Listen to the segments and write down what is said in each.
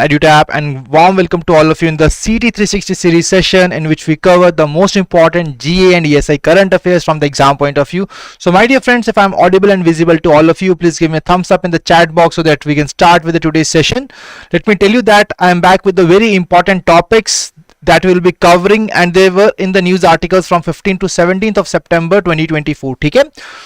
EduTap, and warm welcome to all of you in the CT 360 series session in which we cover the most important GA and ESI current affairs from the exam point of view. So my dear friends, if I'm audible and visible to all of you, please give me a thumbs up in the chat box so that we can start with today's session. Let me tell you that I am back with the very important topics that we will be covering, and they were in the news articles from 15th to 17th of September 2024. Okay,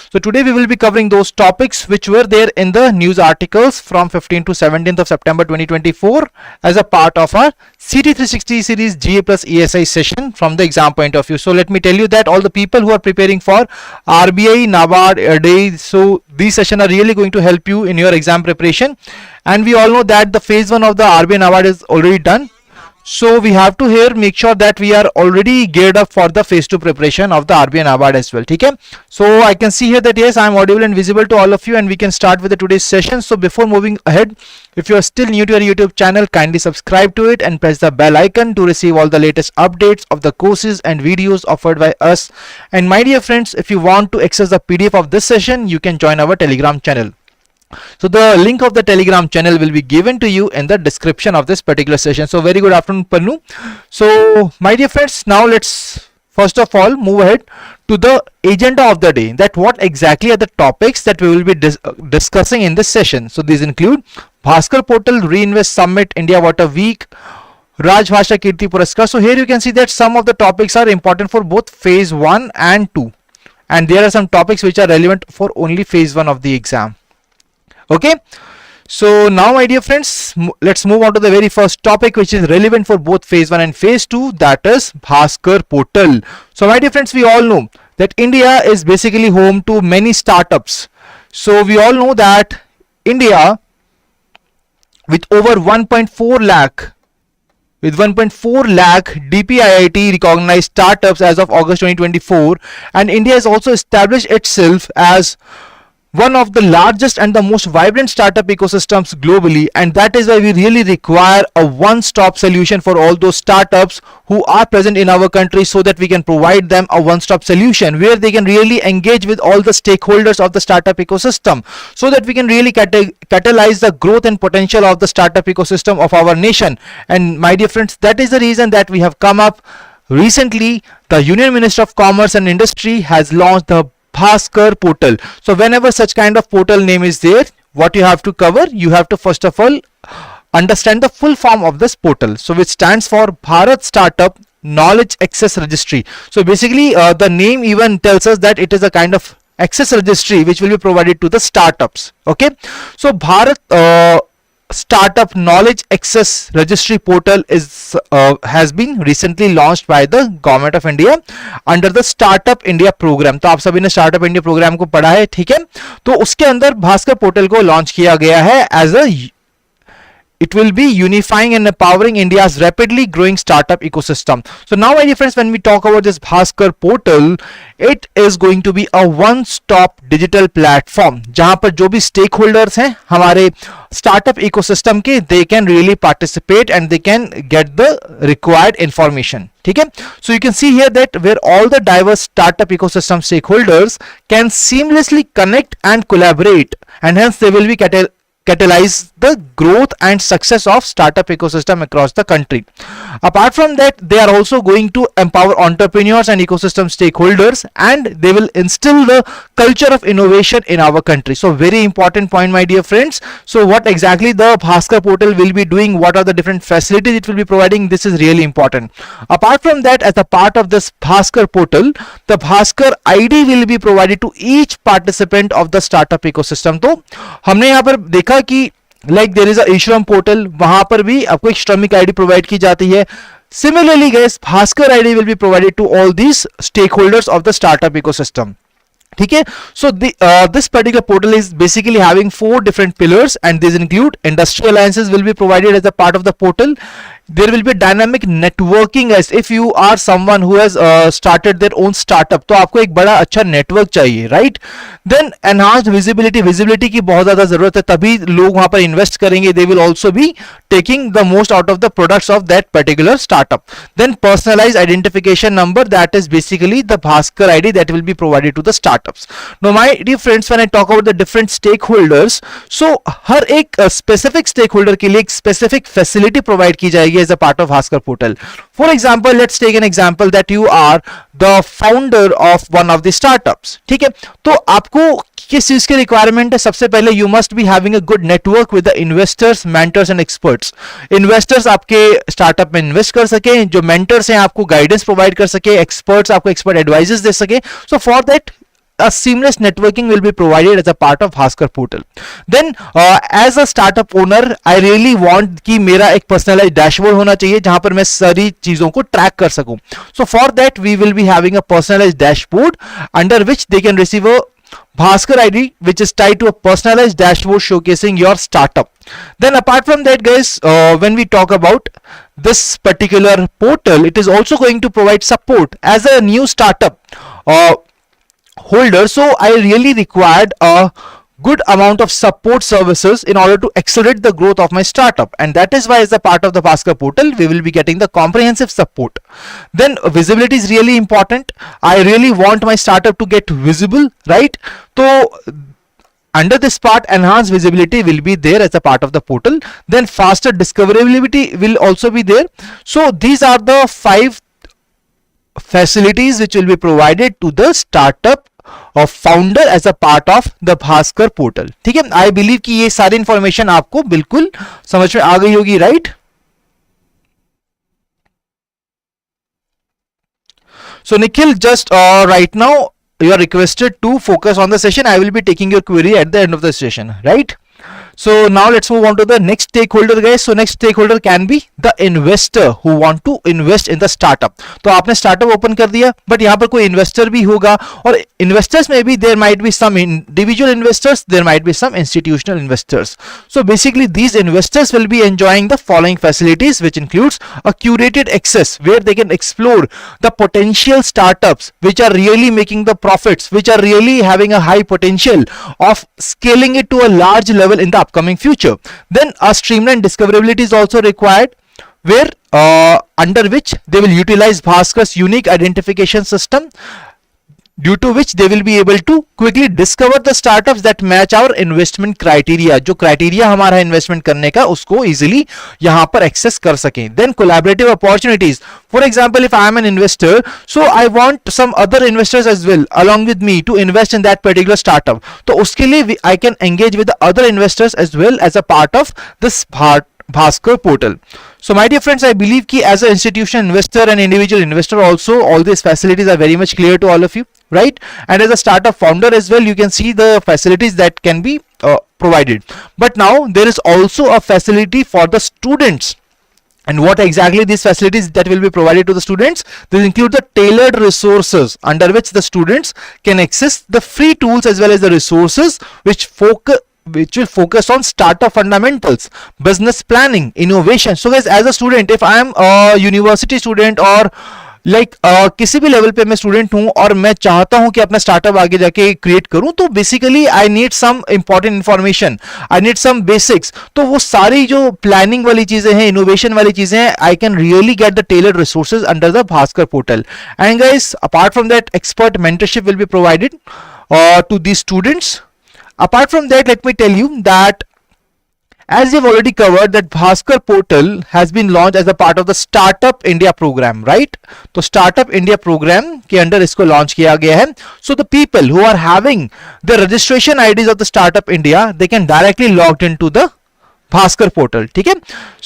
so today we will be covering those topics which were there in the news articles from 15th to 17th of September 2024 as a part of our CT 360 series GA plus ESI session from the exam point of view. So let me tell you that all the people who are preparing for RBI, NABARD, IRDAI, so these sessions are really going to help you in your exam preparation. And we all know that the phase 1 of the RBI NABARD is already done. So we have to here make sure that we are already geared up for the phase 2 preparation of the RBI NABARD as well. Okay? So I can see here that yes, I am audible and visible to all of you, and we can start with today's session. So before moving ahead, if you are still new to our YouTube channel, kindly subscribe to it and press the bell icon to receive all the latest updates of the courses and videos offered by us. And my dear friends, if you want to access the PDF of this session, you can join our Telegram channel. So the link of the Telegram channel will be given to you in the description of this particular session. So very good afternoon, Pannu. So my dear friends, now let's first of all move ahead to the agenda of the day, that what exactly are the topics that we will be discussing in this session. So these include BHASKAR portal, Reinvest Summit, India Water Week, Rajbhasha Kirti Puraskar. So here you can see that some of the topics are important for both phase 1 and 2, and there are some topics which are relevant for only phase 1 of the exam. Okay, so now my dear friends, let's move on to the very first topic which is relevant for both phase 1 and phase 2, that is BHASKAR portal. So my dear friends, we all know that India is basically home to many startups. So we all know that India with over 1.4 lakh DPIIT recognized startups as of August 2024, and India has also established itself as one of the largest and the most vibrant startup ecosystems globally, and that is why we really require a one-stop solution for all those startups who are present in our country, so that we can provide them a one-stop solution where they can really engage with all the stakeholders of the startup ecosystem, so that we can really catalyze the growth and potential of the startup ecosystem of our nation. And my dear friends, that is the reason that we have come up recently. The Union Minister of Commerce and Industry has launched the BHASKAR portal. So whenever such kind of portal name is there, what you have to cover, you have to first of all understand the full form of this portal, so which stands for Bharat Startup Knowledge Access Registry. So basically the name even tells us that it is a kind of access registry which will be provided to the startups. Okay, so Bharat Startup Knowledge Access Registry portal is has been recently launched by the Government of India under the Startup India program. तो आप सभी ने Startup India program को पढ़ा है, ठीक है? तो उसके अंदर भास्कर पोर्टल को लॉन्च किया गया है as a it will be unifying and empowering India's rapidly growing startup ecosystem. So now my dear friends, when we talk about this BHASKAR portal, it is going to be a one-stop digital platform जहां पर जो भी stakeholders हैं हमारे startup ecosystem के, they can really participate and they can get the required information. ठीक है? So you can see here that where all the diverse startup ecosystem stakeholders can seamlessly connect and collaborate, and hence they will be catalyze the growth and success of startup ecosystem across the country. Apart from that, they are also going to empower entrepreneurs and ecosystem stakeholders, and they will instill the culture of innovation in our country. So very important point, my dear friends. So what exactly the BHASKAR portal will be doing, what are the different facilities it will be providing, this is really important. Apart from that, as a part of this BHASKAR portal, the BHASKAR ID will be provided to each participant of the startup ecosystem. तो हमने यहाँ पर देखा कि like there is a e-shram portal, वहां पर भी आपको एक श्रमिक आईडी प्रोवाइड की जाती है. Similarly guys, BHASKAR ID will be provided to all these stakeholders of the startup ecosystem. ठीक है? So this particular portal is basically having 4 different pillars, and these include industry alliances will be provided as a part of the portal. there will be dynamic networking as if you are someone who has started their own startup, तो आपको एक बड़ा अच्छा network चाहिए, right. Then enhanced visibility, visibility की बहुत ज्यादा जरूरत है, तभी लोग वहां पर इन्वेस्ट करेंगे. They will also be taking the most out of the products of that particular startup. Then personalized identification number, that is basically the Bhaskar ID that will be provided to the startups. Now my dear friends, when I talk about the different stakeholders, so हर एक specific stakeholder के लिए एक specific facility provide की जाएगी as a part of Bhaskar portal. For example, let's take an example that you are the founder of one of the startups. ठीक है, तो आपको किस चीज की रिक्वायरमेंट है? सबसे पहले you must be having a good network with the investors, mentors and experts. Investors आपके स्टार्टअप में इन्वेस्ट कर सके, जो मेंटर्स हैं आपको गाइडेंस प्रोवाइड कर सके, एक्सपर्ट्स आपको एक्सपर्ट एडवाइजेस दे सके. So for that a seamless networking will be provided as a part of Bhaskar portal. Then as a startup owner, I really want कि मेरा एक personalized dashboard होना चाहिए जहां पर मैं सारी चीजों को ट्रैक कर सकूं. So for that we will be having a personalized dashboard under which they can receive a Bhaskar ID which is tied to a personalized dashboard showcasing your startup. Then apart from that guys, when we talk about this particular portal, it is also going to provide support as a new startup holder. So I really required a good amount of support services in order to accelerate the growth of my startup, and that is why as a part of the Bhaskar portal we will be getting the comprehensive support. Then visibility is really important. I really want my startup to get visible, right? So under this part, enhanced visibility will be there as a part of the portal. Then faster discoverability will also be there. So these are the 5 facilities which will be provided to the startup or founder as a part of the Bhaskar portal. ठीक है, I believe कि ये सारी information आपको बिल्कुल समझ में आ गई होगी, right? So Nikhil, just right now you are requested to focus on the session. I will be taking your query at the end of the session, right? So now let's move on to the next stakeholder guys. So next stakeholder can be the investor who want to invest in the startup. तो आपने startup open कर दिया, but यहाँ पर कोई investor भी होगा, और investors में भी there might be some individual investors, there might be some institutional investors. So basically these investors will be enjoying the following facilities, which includes a curated access where they can explore the potential startups which are really making the profits, which are really having a high potential of scaling it to a large level in the upcoming future. Then a streamlined discoverability is also required, where under which they will utilize Bhaskar's unique identification system, due to which they will be able to quickly discover the startups that match our investment criteria. जो criteria हमारा investment करने का, उसको easily यहाँ पर access कर सकें. Then collaborative opportunities. For example, if I am an investor, so I want some other investors as well along with me to invest in that particular startup. तो उसके लिए I can engage with the other investors as well as a part of this Bhaskar portal. So my dear friends, I believe कि as an institutional investor and individual investor also, all these facilities are very much clear to all of you, right? And as a startup founder as well, you can see the facilities that can be provided. But now there is also a facility for the students. And what exactly these facilities that will be provided to the students? These include the tailored resources under which the students can access the free tools as well as the resources which will focus on startup fundamentals, business planning, innovation. So guys, as a student, if I am a university student or like किसी भी level पे मैं student हूं और मैं चाहता हूं कि अपना स्टार्टअप आगे जाके क्रिएट करूं, तो basically I need some important information, I need some basics. तो वो सारी जो प्लानिंग वाली चीजें हैं, इनोवेशन वाली चीजें हैं, I can really get the tailored resources under the Bhaskar portal. And guys, apart from that, expert mentorship will be provided to these students. Apart from that, let me tell you that as we've already covered that Bhaskar portal has been launched as a part of the Startup India program, right? तो Startup India program के under इसको launch किया गया है. So the people who are having the registration IDs of the Startup India, they can directly log into the Bhaskar portal. ठीक है?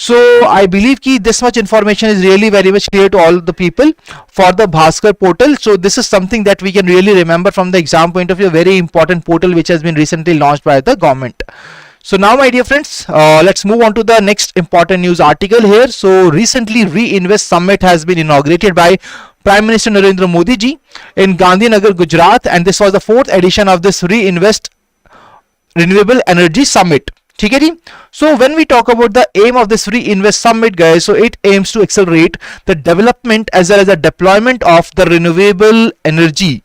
So I believe कि this much information is really very much clear to all the people for the Bhaskar portal. So this is something that we can really remember from the exam point of view, a very important portal which has been recently launched by the government. So now my dear friends, let's move on to the next important news article here. So recently Reinvest Summit has been inaugurated by Prime Minister Narendra Modi ji in Gandhinagar, Gujarat, and this was the 4th edition of this Reinvest Renewable Energy Summit. ठीक है जी. So when we talk about the aim of this Reinvest Summit, guys, so it aims to accelerate the development as well as the deployment of the renewable energy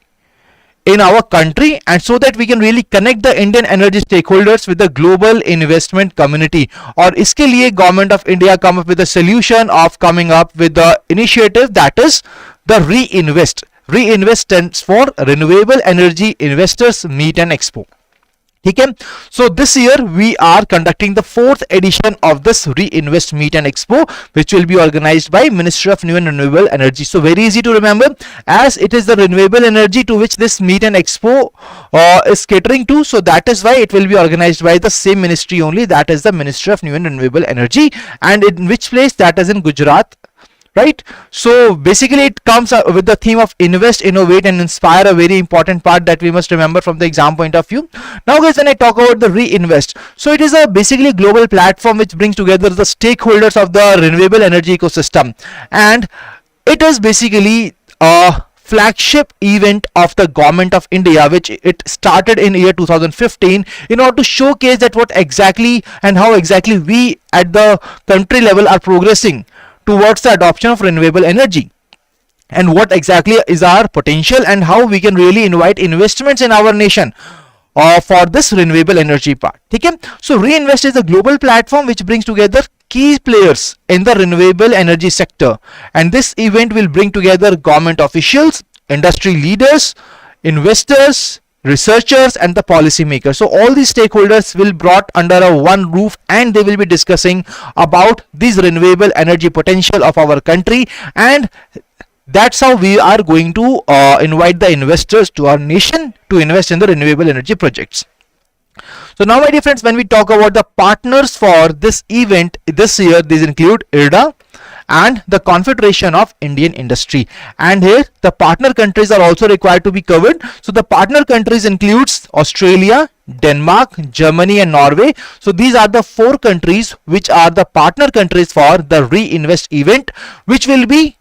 in our country, and so that we can really connect the Indian energy stakeholders with the global investment community. और इसके लिए Government of India come up with a solution of coming up with the initiative that is the Reinvest. Reinvest stands for Renewable Energy Investors Meet and Expo. ठीक है. So this year we are conducting the 4th edition of this Reinvest Meet and Expo, which will be organized by Ministry of New and Renewable Energy. So very easy to remember, as it is the renewable energy to which this Meet and Expo is catering to. So that is why it will be organized by the same ministry only, that is the Ministry of New and Renewable Energy, and in which place? That is in Gujarat. Right. So basically it comes with the theme of invest, innovate and inspire, a very important part that we must remember from the exam point of view. Now guys, when I talk about the Reinvest, so it is a basically global platform which brings together the stakeholders of the renewable energy ecosystem, and it is basically a flagship event of the Government of India, which it started in year 2015 in order to showcase that what exactly and how exactly we at the country level are progressing towards the adoption of renewable energy, and what exactly is our potential and how we can really invite investments in our nation for this renewable energy part. ठीक है. So Reinvest is a global platform which brings together key players in the renewable energy sector, and this event will bring together government officials, industry leaders, investors, researchers and the policy makers. So all these stakeholders will brought under a one roof, and they will be discussing about this renewable energy potential of our country, and that's how we are going to invite the investors to our nation to invest in the renewable energy projects. So now my dear friends, when we talk about the partners for this event this year, these include IRDA and the Confederation of Indian Industry, and here the partner countries are also required to be covered. So the partner countries includes Australia, Denmark, Germany and Norway. So these are the 4 countries which are the partner countries for the Reinvest event, which will be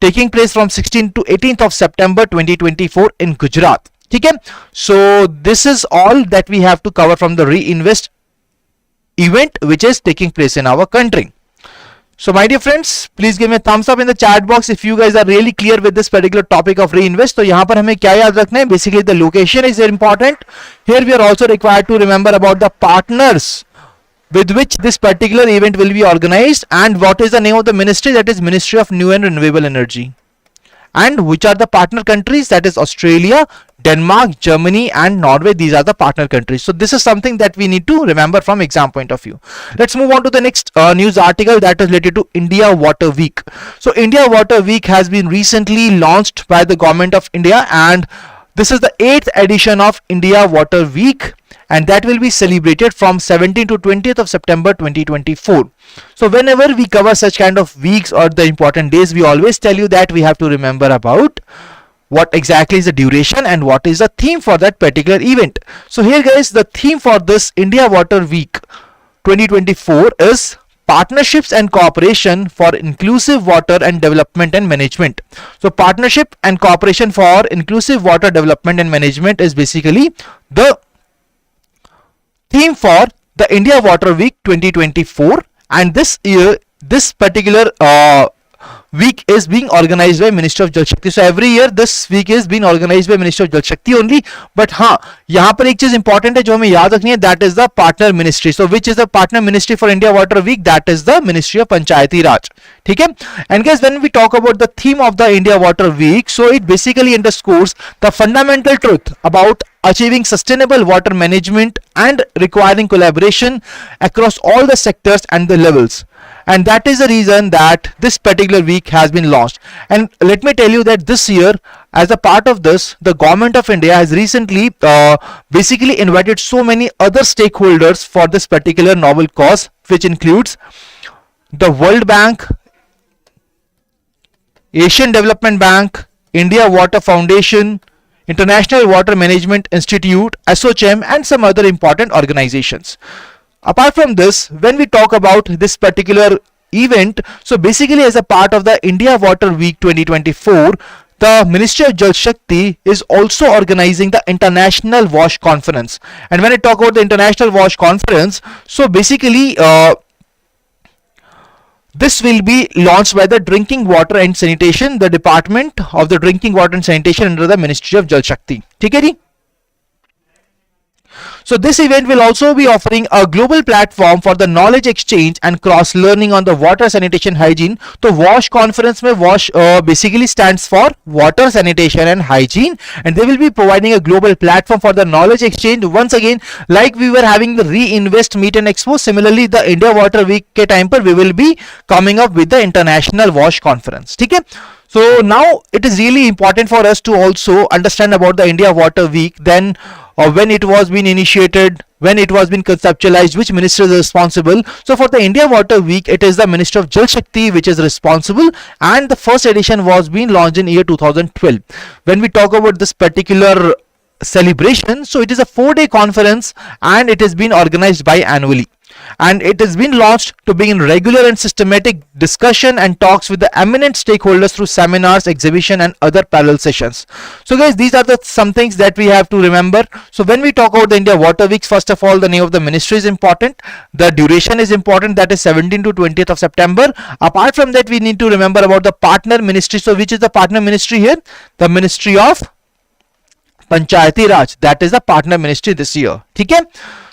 taking place from 16th to 18th of September 2024 in Gujarat. Okay, so this is all that we have to cover from the Reinvest event which is taking place in our country. So my dear friends, please give me a thumbs up in the chat box if you guys are really clear with this particular topic of Reinvest. तो यहाँ पर हमें क्या याद रखना है? Basically the location is important. Here we are also required to remember about the partners with which this particular event will be organized, and what is the name of the ministry? That is Ministry of New and Renewable Energy. And which are the partner countries? That is Australia, Denmark, Germany and Norway. These are the partner countries. So this is something that we need to remember from exam point of view. Let's move on to the next news article that is related to India Water Week. So India Water Week has been recently launched by the Government of India, and this is the 8th edition of India Water Week, and that will be celebrated from 17th to 20th of September 2024. So whenever we cover such kind of weeks or the important days, we always tell you that we have to remember about what exactly is the duration and what is the theme for that particular event. So here guys, the theme for this India Water Week 2024 is Partnerships and Cooperation for Inclusive Water and Development and Management. So partnership and cooperation for inclusive water development and management is basically the theme for the India Water Week 2024, and this year this particular week is being organized by Ministry of Jal Shakti. So every year this week is being organized by Ministry of Jal Shakti only, but हाँ यहाँ पर एक चीज important है जो हमें याद रखनी है, that is the partner ministry. So which is the partner ministry for India Water Week? That is the Ministry of Panchayati Raj. ठीक है. And guys, when we talk about the theme of the India Water Week, so it basically underscores the fundamental truth about achieving sustainable water management and requiring collaboration across all the sectors and the levels, and that is the reason that this particular week has been launched. And let me tell you that this year, as a part of this, the Government of India has recently basically invited so many other stakeholders for this particular novel cause, which includes the World Bank, Asian Development Bank, India Water Foundation, International Water Management Institute, ASSOCHAM and some other important organizations. Apart from this, when we talk about this particular event, so basically as a part of the India Water Week 2024, the Ministry of Jal Shakti is also organizing the International Wash Conference. And when I talk about the International Wash Conference, so basically this will be launched by the Drinking Water and Sanitation, the Department of the Drinking Water and Sanitation under the Ministry of Jal Shakti. ठीक है जी? So this event will also be offering a global platform for the knowledge exchange and cross learning on the water sanitation hygiene. तो WASH conference में WASH basically stands for water sanitation and hygiene, and they will be providing a global platform for the knowledge exchange. Once again, like we were having the Reinvest Meet and Expo, similarly the India Water Week के time पर we will be coming up with the International WASH conference. ठीक है? So now it is really important for us to also understand about the India Water Week, then when it was being initiated, when it was being conceptualized, which minister is responsible. So for the India Water Week, it is the Minister of Jal Shakti which is responsible, and the first edition was being launched in year 2012. When we talk about this particular celebration, so it is a 4-day conference and it has been organized biannually, and it has been launched to begin regular and systematic discussion and talks with the eminent stakeholders through seminars, exhibition and other parallel sessions. So guys, these are the some things that we have to remember. So when we talk about the India Water Weeks, first of all, the name of the ministry is important, the duration is important, that is 17th to 20th of September. Apart from that, we need to remember about the partner ministry. So which is the partner ministry here? The Ministry of Panchayati Raj, that is the partner ministry this year. ठीक है?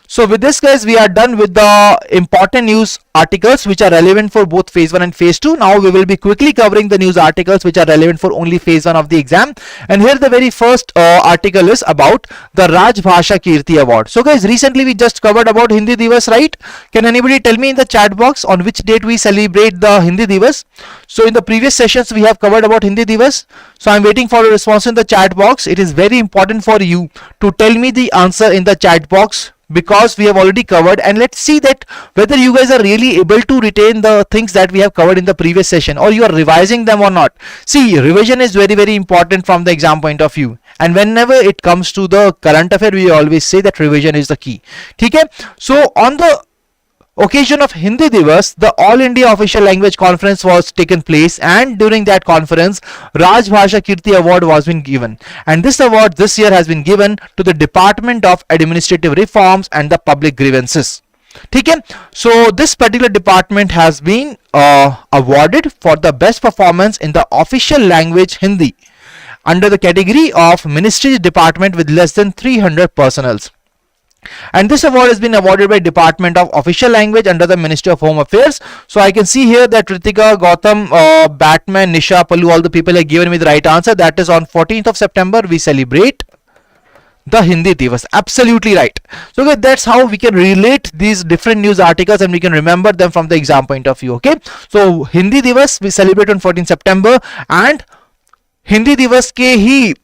So with this guys, we are done with the important news articles which are relevant for both phase 1 and phase 2. Now we will be quickly covering the news articles which are relevant for only phase 1 of the exam. And here the very first article is about the Raj Bhasha Kirti Award. So guys, recently we just covered about Hindi Divas, right? Can anybody tell me in the chat box on which date we celebrate the Hindi Divas? So in the previous sessions we have covered about Hindi Divas. So I'm waiting for a response in the chat box. It is very important for you to tell me the answer in the chat box, because we have already covered, and let's see that whether you guys are really able to retain the things that we have covered in the previous session, or you are revising them or not. See, revision is very, very important from the exam point of view, and whenever it comes to the current affair, we always say that revision is the key. Okay, so on the occasion of Hindi Divas, the All India Official Language Conference was taken place, and during that conference, Raj Bhasha Kirti Award was been given, and this award this year has been given to the Department of Administrative Reforms and the Public Grievances. ठीक है? So this particular department has been awarded for the best performance in the official language Hindi under the category of Ministry Department with less than 300 personnels. And this award has been awarded by Department of Official Language under the Ministry of Home Affairs. So I can see here that Ritika, Gautam, Batman, Nisha, Pallu, all the people have given me the right answer. That is on 14th of September we celebrate the Hindi Divas. Absolutely right. So okay, that's how we can relate these different news articles and we can remember them from the exam point of view. Okay, so Hindi Divas we celebrate on 14th September, and Hindi Divas के ही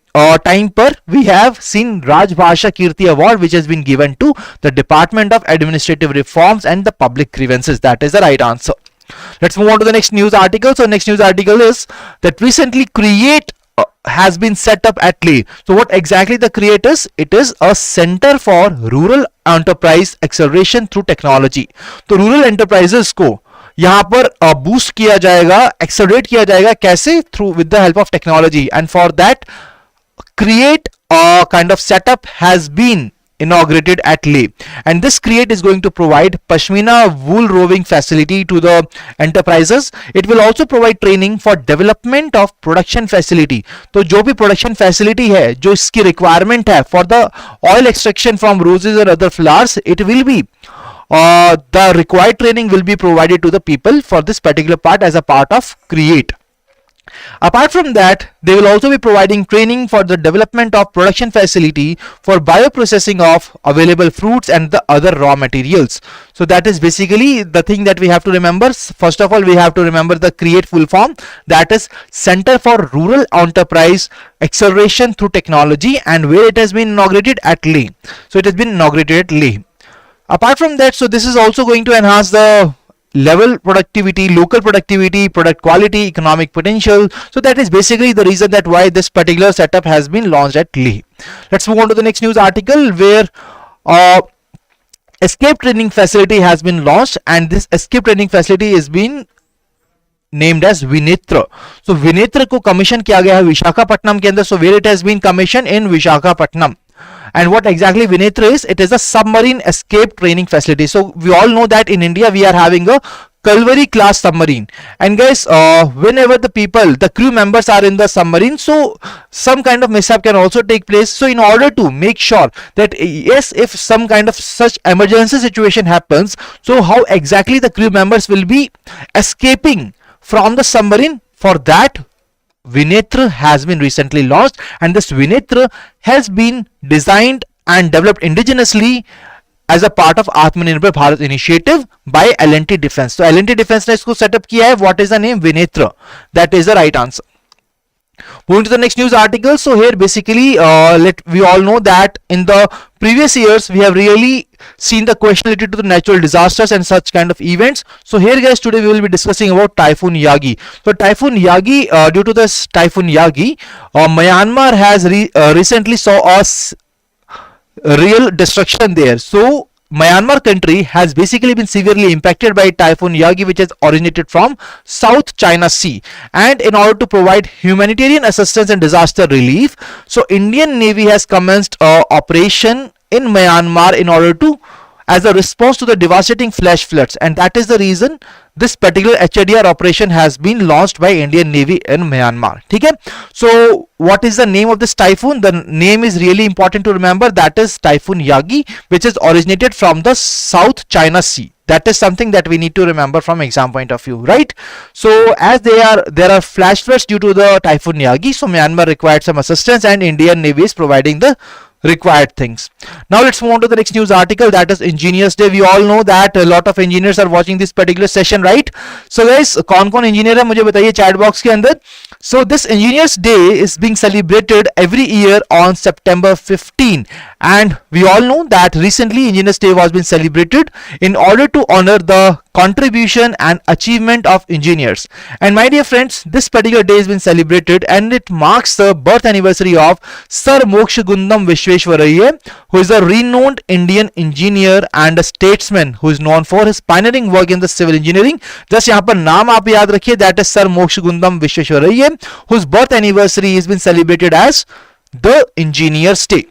time पर we have seen Raj Bhasha Kirti Award which has been given to the Department of Administrative Reforms and the Public Grievances. That is the right answer. Let's move on to the next news article. So next news article is that recently Create has been set up at Leh. So what exactly the Create is? It is a center for rural enterprise acceleration through technology. तो rural enterprises को यहाँ पर boost किया जाएगा, accelerate किया जाएगा, कैसे? Through with the help of technology, and for that Create kind of setup has been inaugurated at Leh, and this Create is going to provide Pashmina wool roving facility to the enterprises. It will also provide training for development of production facility. तो जो भी production facility है, जो इसकी requirement है for the oil extraction from roses or other flowers, it will be the required training will be provided to the people for this particular part as a part of Create. Apart from that, they will also be providing training for the development of production facility for bioprocessing of available fruits and the other raw materials. So that is basically the thing that we have to remember. First of all, we have to remember the Create full form, that is Center for Rural Enterprise Acceleration through Technology, and where it has been inaugurated at Leh. So it has been inaugurated at Leh. Apart from that, so this is also going to enhance the level productivity, local productivity, product quality, economic potential. So that is basically the reason that why this particular setup has been launched at Leh. Let's move on to the next news article, where escape training facility has been launched, and this escape training facility is being named as Vinetra. So Vinetra को commission किया गया है विशाखापट्टनम के अंदर. So where it has been commissioned in Visakhapatnam. And what exactly Vinetra is? It is a submarine escape training facility. So we all know that in India we are having a Calvary class submarine, and guys, whenever the crew members are in the submarine, so some kind of mishap can also take place. So in order to make sure that yes, if some kind of such emergency situation happens, so how exactly the crew members will be escaping from the submarine, for that Vinetra has been recently launched, and this Vinetra has been designed and developed indigenously as a part of Atmanirbhar Bharat initiative by L&T Defense. So L&T Defense ने इसको setup किया है. What is the name? Vinetra. That is the right answer. Moving to the next news article. So here basically we all know that in the previous years we have really seen the question related to the natural disasters and such kind of events. So here guys, today we will be discussing about Typhoon Yagi. So Typhoon Yagi, due to this Typhoon Yagi, Myanmar has recently saw real destruction there. So Myanmar country has basically been severely impacted by Typhoon Yagi, which has originated from South China Sea. And in order to provide humanitarian assistance and disaster relief, so Indian Navy has commenced operation in Myanmar in order to, as a response to the devastating flash floods, and that is the reason this particular HDR operation has been launched by Indian Navy in Myanmar. Okay? So what is the name of this typhoon? The name is really important to remember. That is Typhoon Yagi, which is originated from the South China Sea. That is something that we need to remember from exam point of view, right? So as there are flash floods due to the Typhoon Yagi, so Myanmar required some assistance, and Indian Navy is providing the required things. Now let's move on to the next news article, that is Engineers Day. We all know that a lot of engineers are watching this particular session, right? So guys, कौन-कौन engineer है मुझे बताइए chat box के अंदर. So this Engineers Day is being celebrated every year on September 15, and we all know that recently Engineers Day was being celebrated in order to honor the contribution and achievement of engineers. And my dear friends, this particular day has been celebrated, and it marks the birth anniversary of Sir Mokshagundam Vishveshwaraya, who is a renowned Indian engineer and a statesman who is known for his pioneering work in the civil engineering. Just यहाँ पर नाम आप याद रखिए, that is Sir Mokshagundam Vishveshwaraya, whose birth anniversary has been celebrated as the Engineers Day.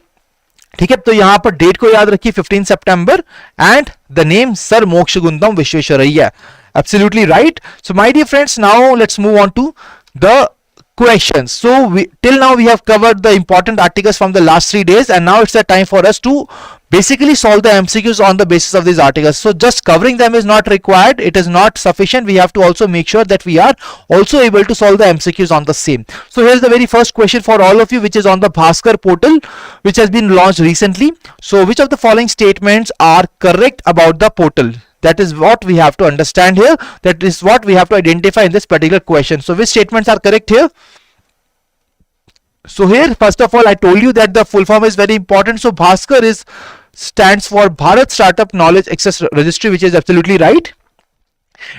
ठीक है, तो यहां पर डेट को याद रखिए 15 सितंबर, and the name Sir Mokshagundam Visvesvaraya. Absolutely right. So my dear friends, now let's move on to the questions. So till now we have covered the important articles from the last 3 days, and now it's the time for us to basically solve the MCQs on the basis of these articles. So just covering them is not required, it is not sufficient. We have to also make sure that we are also able to solve the MCQs on the same. So here's the very first question for all of you, which is on the BHASKAR portal, which has been launched recently. So which of the following statements are correct about the portal? That is what we have to understand here. That is what we have to identify in this particular question. So which statements are correct here? So here, first of all, I told you that the full form is very important. So BHASKAR stands for Bharat Startup Knowledge Access Registry, which is absolutely right.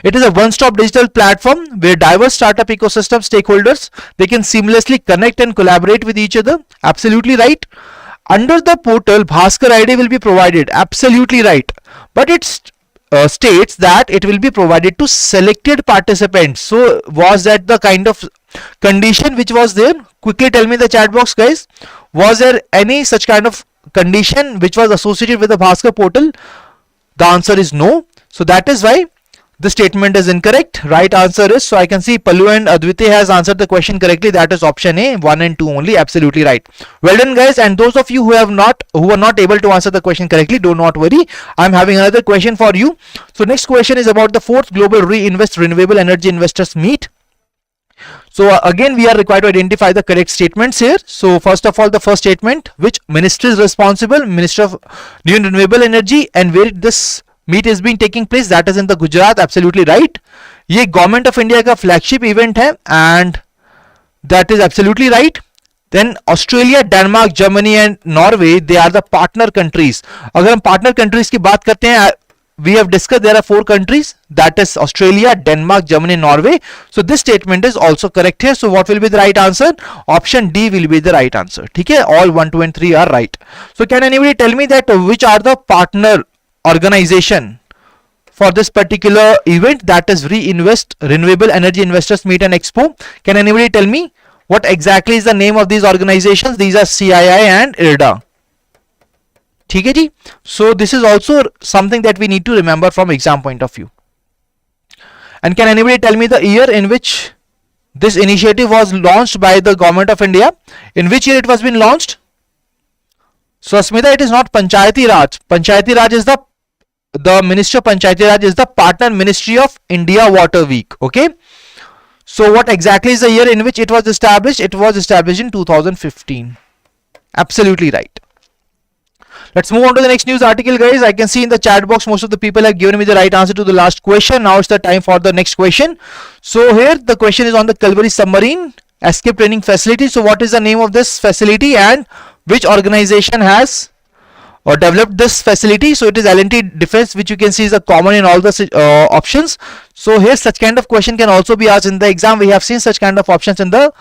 It is a one-stop digital platform where diverse startup ecosystem stakeholders, they can seamlessly connect and collaborate with each other. Absolutely right. Under the portal, BHASKAR ID will be provided. Absolutely right. But it's states that it will be provided to selected participants. So was that the kind of condition which was there? Quickly tell me in the chat box, guys. Was there any such kind of condition which was associated with the BHASKAR portal? The answer is no. So that is why the statement is incorrect. Right answer is, so I can see Pallu and Advite has answered the question correctly. That is option A, 1 and 2 only. Absolutely right. Well done, guys. And those of you who were not able to answer the question correctly, do not worry. I'm having another question for you. So next question is about the 4th Global Reinvest Renewable Energy Investors Meet. So again, we are required to identify the correct statements here. So first of all, the first statement, which ministry is responsible? Minister of New and Renewable Energy. And where this meet is being taking place? That is in the Gujarat. Absolutely right. ये government of India का flagship event है, and that is absolutely right. Then Australia, Denmark, Germany and Norway, they are the partner countries. अगर हम partner countries की बात करते हैं, we have discussed there are 4 countries, that is Australia, Denmark, Germany, Norway. So this statement is also correct here. So what will be the right answer? Option D will be the right answer. ठीक है, all 1, 2 and 3 are right. So can anybody tell me that which are the partner organization for this particular event, that is Reinvest Renewable Energy Investors Meet and Expo. Can anybody tell me what exactly is the name of these organizations? These are CII and IRDA. ठीक है जी. So this is also something that we need to remember from exam point of view. And can anybody tell me the year in which this initiative was launched by the government of India? In which year it was been launched? So Asmita, it is not Panchayati Raj. Panchayati Raj is the Ministry of Panchayati Raj is the partner Ministry of India Water Week. Okay. So what exactly is the year in which it was established? It was established in 2015. Absolutely right. Let's move on to the next news article, guys. I can see in the chat box most of the people have given me the right answer to the last question. Now it's the time for the next question. So here the question is on the Kalvari Submarine Escape Training Facility. So what is the name of this facility and which organization has or developed this facility? So it is L&T Defense, which you can see is a common in all the options. So here such kind of question can also be asked in the exam. We have seen such kind of options in the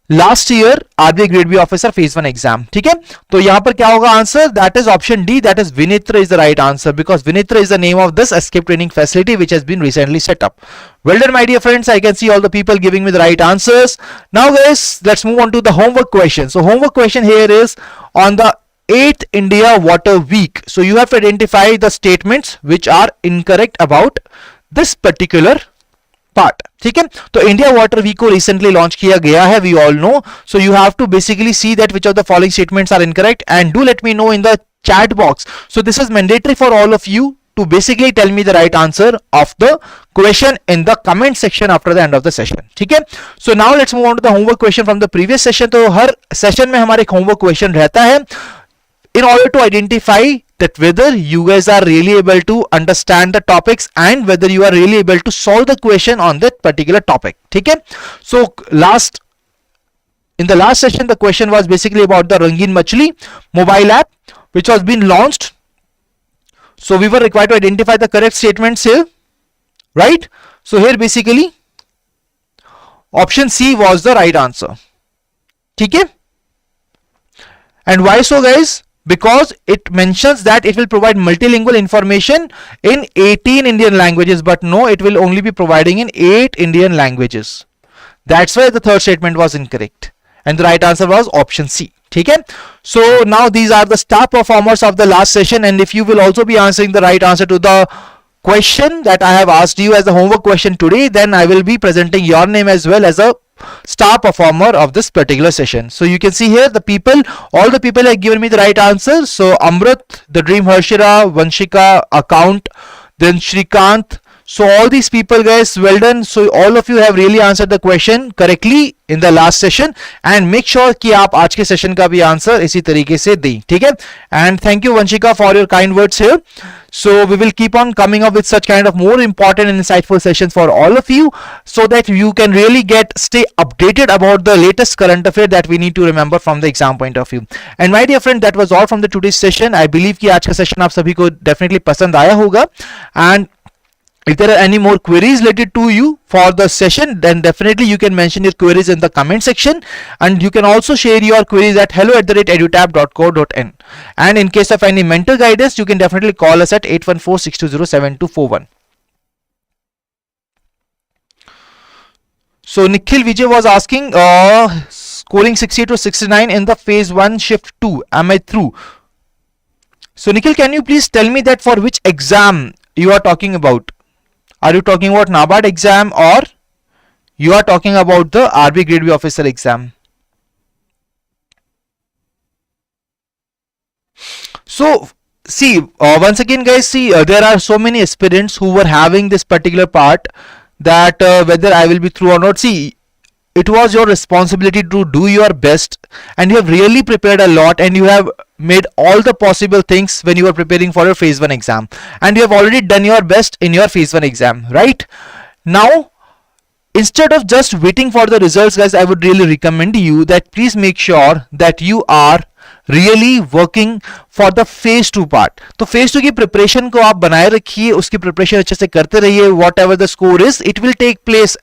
last year RBI Grade B officer phase 1 exam. ठीक है, तो यहाँ पर क्या होगा answer? That is option D, that is Vinitra is the right answer, because Vinitra is the name of this escape training facility which has been recently set up. Well done, my dear friends. I can see all the people giving me the right answers. Now guys, let's move on to the homework question. So homework question here is on the 8th India Water Week. So you have to identify the statements which are incorrect about this particular part. ठीक है, तो India water week को recently launch किया गया है, we all know. So you have to basically see that which of the following statements are incorrect and do let me know in the chat box. So this is mandatory for all of you to basically tell me the right answer of the question in the comment section after the end of the session. ठीक है, so now let's move on to the homework question from the previous session. तो हर session में हमारे एक homework question रहता है in order to identify that whether you guys are really able to understand the topics and whether you are really able to solve the question on that particular topic. ठीक है, so in the last session the question was basically about the Rangeen Machli mobile app which was being launched. So we were required to identify the correct statements here, right? So here basically option C was the right answer. ठीक है, and why so guys? Because it mentions that it will provide multilingual information in 18 Indian languages, but no, it will only be providing in 8 Indian languages. That's why the third statement was incorrect and the right answer was option C. ठीक है, so now these are the star performers of the last session, and if you will also be answering the right answer to the question that I have asked you as a homework question today, then I will be presenting your name as well as a star performer of this particular session. So you can see here the people, all the people have given me the right answer. So Amrit, the Dream Harshira, Vanshika, Account, then Shrikant. So all these people guys, well done. So all of you have really answered the question correctly in the last session, and make sure कि आप आज के session का भी answer इसी तरीके से दें. ठीक है, and thank you Vanshika for your kind words here. So we will keep on coming up with such kind of more important and insightful sessions for all of you, so that you can really stay updated about the latest current affair that we need to remember from the exam point of view. And my dear friend, that was all from the today's session. I believe कि आज का session आप सभी को definitely पसंद आया होगा, and if there are any more queries related to you for the session, then definitely you can mention your queries in the comment section, and you can also share your queries at hello@edutap.co.in. and in case of any mentor guidance, you can definitely call us at 8146207241. So Nikhil Vijay was asking scoring 60 to 69 in the phase 1 shift 2, am I through? So Nikhil, can you please tell me that for which exam you are talking about? Are you talking about NABARD exam or you are talking about the RBI Grade B officer exam? So see, once again guys, see there are so many aspirants who were having this particular part that whether I will be through or not. See, it was your responsibility to do your best, and you have really prepared a lot, and you have made all the possible things when you are preparing for your phase 1 exam, and you have already done your best in your phase 1 exam, right? Now instead of just waiting for the results guys, I would really recommend you that please make sure that you are really working for the phase 2 part. तो phase 2 की preparation को आप बनाए रखिए, उसकी preparation अच्छे से करते रहिए. Whatever the score is, it will take place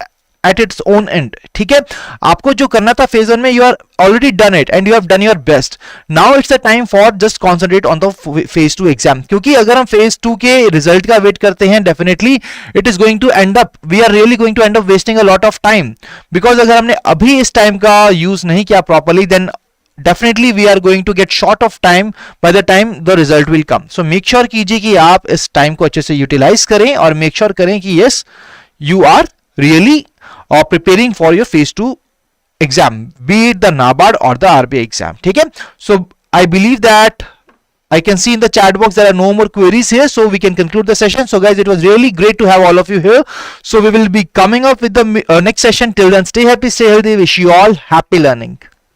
at its own end. ठीक है, आपको जो करना था phase 1 में, you are already done it and you have done your best. Now it's the time for just concentrate on the phase 2 exam. क्योंकि अगर हम phase 2 के result का wait करते हैं, definitely it is going to end up, we are really going to end up wasting a lot of time, because अगर हमने अभी इस time का use नहीं किया properly, then definitely we are going to get short of time by the time the result will come. So make sure कीजिए कि आप इस time को अच्छे से utilize करें और make sure करें कि yes, you are really preparing for your phase 2 exam, be it the NABARD or the RBI exam. ठीक है, so I believe that I can see in the chat box there are no more queries here, so we can conclude the session. So guys, it was really great to have all of you here. So we will be coming up with the next session. Till then, stay happy, stay healthy. Wish you all happy learning.